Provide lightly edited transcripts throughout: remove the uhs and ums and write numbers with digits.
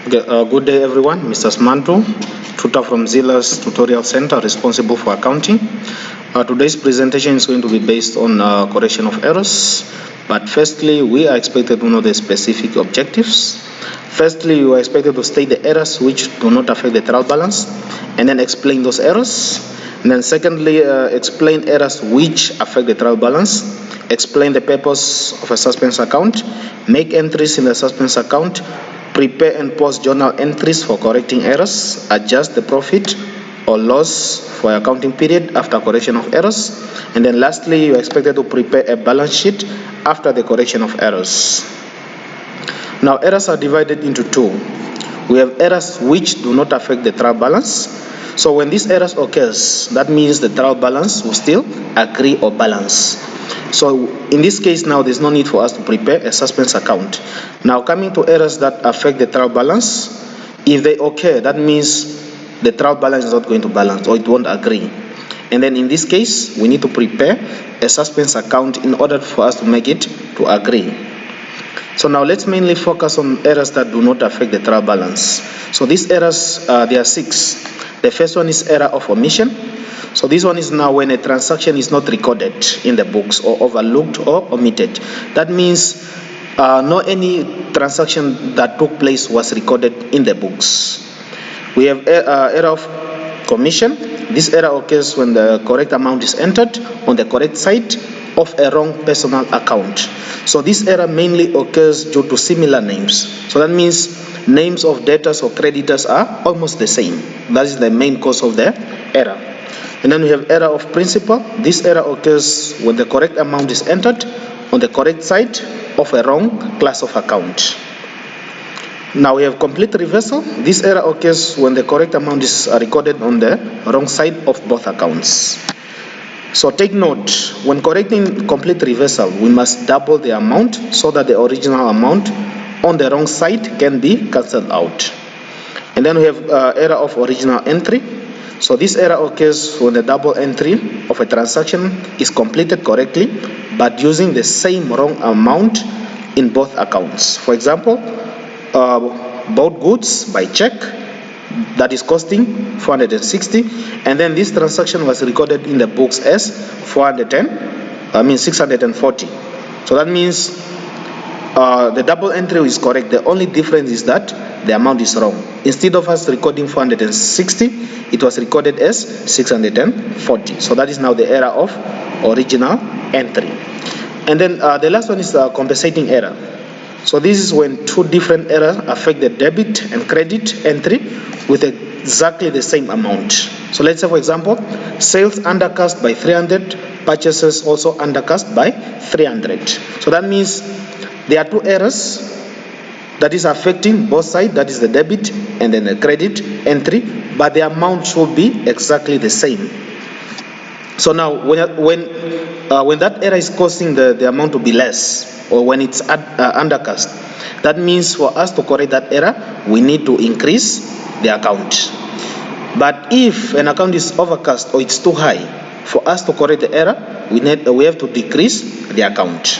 Okay, good day everyone. Mr. Smantu, tutor from Zilla's Tutorial Center responsible for accounting. Today's presentation is going to be based on correction of errors. But firstly, we are expected to know the specific objectives. Firstly, you are expected to state the errors which do not affect the trial balance and then explain those errors. And then secondly, explain errors which affect the trial balance. Explain the purpose of a suspense account. Make entries in the suspense account. Prepare and post journal entries for correcting errors. Adjust the profit or loss for accounting period after correction of errors. And then lastly, you are expected to prepare a balance sheet after the correction of errors. Now, errors are divided into two. We have errors which do not affect the trial balance. So when these errors occurs, that means the trial balance will still agree or balance. So in this case now, there's no need for us to prepare a suspense account. Now coming to errors that affect the trial balance, if they occur, that means the trial balance is not going to balance or it won't agree. And then in this case, we need to prepare a suspense account in order for us to make it to agree. So now let's mainly focus on errors that do not affect the trial balance. So these errors, there are 6. The first one is error of omission. So this one is now when a transaction is not recorded in the books or overlooked or omitted. That means not any transaction that took place was recorded in the books. We have error of commission. This error occurs when the correct amount is entered on the correct side of a wrong personal account. So this error mainly occurs due to similar names. So that means names of debtors or creditors are almost the same. That is the main cause of the error. And then we have error of principal. This error occurs when the correct amount is entered on the correct side of a wrong class of account. Now we have complete reversal. This error occurs when the correct amount is recorded on the wrong side of both accounts. So take note, when correcting complete reversal, we must double the amount so that the original amount on the wrong side can be cancelled out. And then we have error of original entry. So this error occurs when the double entry of a transaction is completed correctly but using the same wrong amount in both accounts. For example, bought goods by check that is costing 460, and then this transaction was recorded in the books as 640. So that means the double entry is correct. The only difference is that the amount is wrong. Instead of us recording 460, it was recorded as 640. So that is now the error of original entry. And then the last one is compensating error. So this is when two different errors affect the debit and credit entry with exactly the same amount. So let's say, for example, sales undercast by 300, purchases also undercast by 300. So that means there are two errors that is affecting both sides, that is the debit and then the credit entry, but the amount should be exactly the same. So now when that error is causing the amount to be less, or when it's undercast, that means for us to correct that error, we need to increase the account. But if an account is overcast or it's too high, for us to correct the error, we have to decrease the account.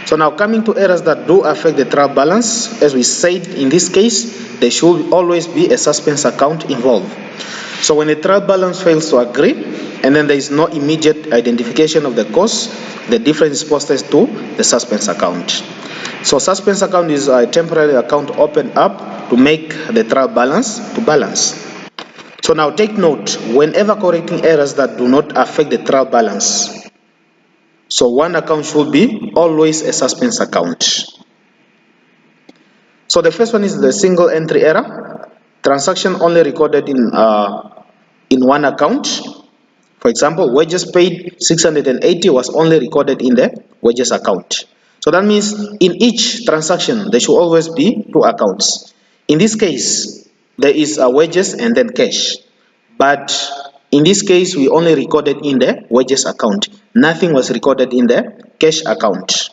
So now coming to errors that do affect the trial balance, as we said in this case, there should always be a suspense account involved. So when the trial balance fails to agree, and then there is no immediate identification of the cause, the difference is posted to the suspense account. So suspense account is a temporary account opened up to make the trial balance to balance. So now take note, whenever correcting errors that do not affect the trial balance, so one account should be always a suspense account. So the first one is the single entry error. Transaction only recorded in one account. For example, wages paid 680 was only recorded in the wages account. So that means in each transaction, there should always be two accounts. In this case, there is wages and then cash. But in this case, we only recorded in the wages account. Nothing was recorded in the cash account.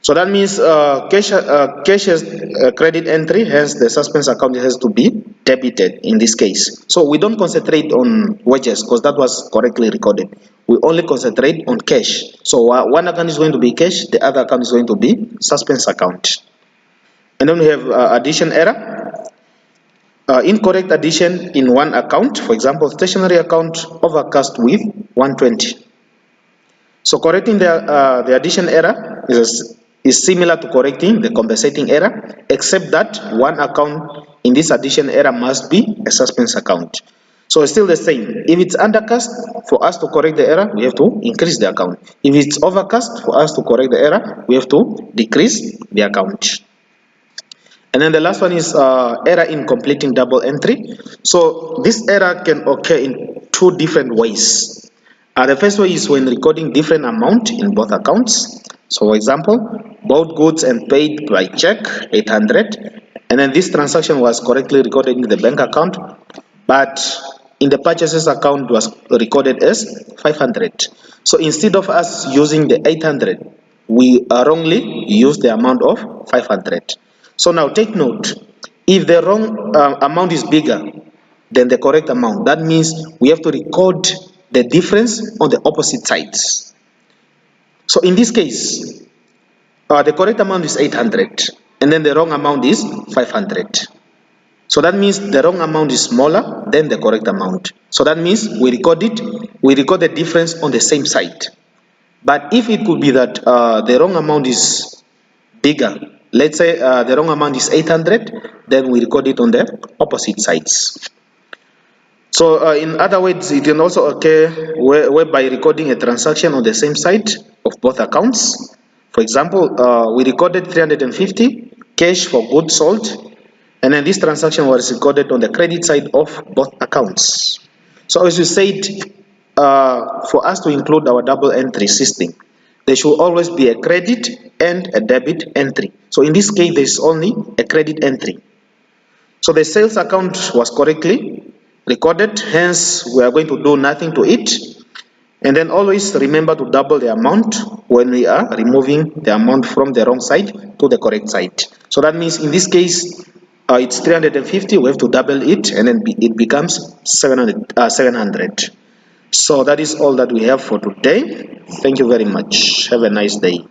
So that means cash has credit entry, hence the suspense account has to be debited in this case. So we don't concentrate on wages because that was correctly recorded. We only concentrate on cash. So one account is going to be cash, the other account is going to be suspense account. And then we have addition error. Incorrect addition in one account, for example, stationery account overcast with 120. So correcting the addition error is similar to correcting the compensating error, except that one account in this addition error must be a suspense account. So it's still the same. If it's undercast, for us to correct the error, we have to increase the account. If it's overcast, for us to correct the error, we have to decrease the account. And then the last one is error in completing double entry. So this error can occur in two different ways. The first way is when recording different amount in both accounts. So for example, bought goods and paid by check 800, and then this transaction was correctly recorded in the bank account, but in the purchases account was recorded as 500. So instead of us using the 800, we wrongly used the amount of 500. So now take note, if the wrong amount is bigger than the correct amount, that means we have to record the difference on the opposite sides. So in this case, the correct amount is 800 and then the wrong amount is 500. So that means the wrong amount is smaller than the correct amount. So that means we record the difference on the same side. But if it could be that the wrong amount is bigger, let's say the wrong amount is 800, then we record it on the opposite sides. So in other words, it can also occur whereby recording a transaction on the same side of both accounts. For example, we recorded 350 cash for goods sold, and then this transaction was recorded on the credit side of both accounts. So as you said, for us to include our double entry system, there should always be a credit and a debit entry. So in this case, there is only a credit entry. So the sales account was correctly recorded, hence we are going to do nothing to it. And then always remember to double the amount when we are removing the amount from the wrong side to the correct side. So that means in this case, it's 350, we have to double it, and then it becomes 700. So that is all that we have for today. Thank you very much. Have a nice day.